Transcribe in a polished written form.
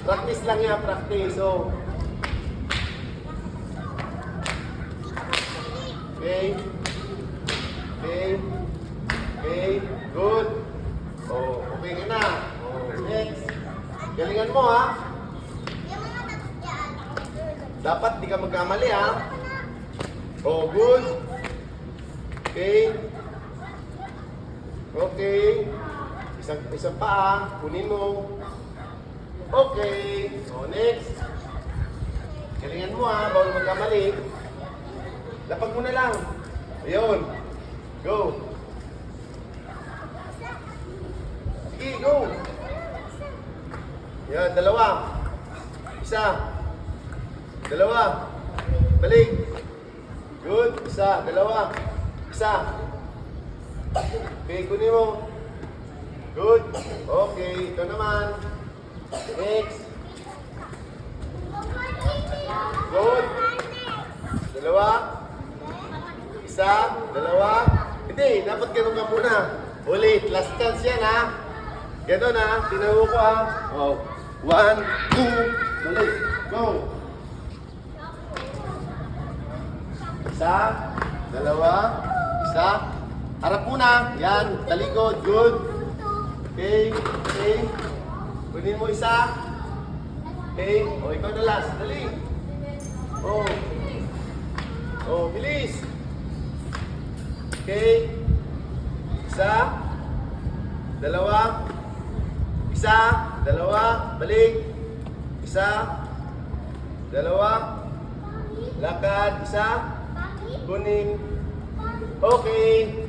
Practice lang yan, practice. So, okay. Okay. Okay. Good. Oh, okay ka na. Oh, next. Galingan mo, ha? Dapat di ka magkamali, ha? Oh, good. Okay. Okay. Isang pa, kunin mo. Okay. So, next. Galingan mo, ha? Bawal magkamali. Lapag mo na lang. Ayun. Go. Sige, go. Yan, dalawa. Isa. Dalawa. Balik. Good. Isa. Dalawa. Isa. Okay, kunin mo. Good. Okay, ito naman. Next. Good. Dalawa. Isa. Dalawa. Hindi, dapat ganun ka muna. Ulit. Last chance yan, ha? Ganun, ha? Tinawo ko, ha? Oh. 1, 2. Balik. Go. Isa. Dalawa. Isa. Harap muna. Yan. Talikod. Good. Okay. Okay. Kunin mo isa. Okay. O, ikaw na last. Dali. Oh. Oh, bilis. Okay. Isa. Dalawa. Isa. Dalawa. Balik. Isa. Dalawa. Lakad. Isa. Kunin. Okay.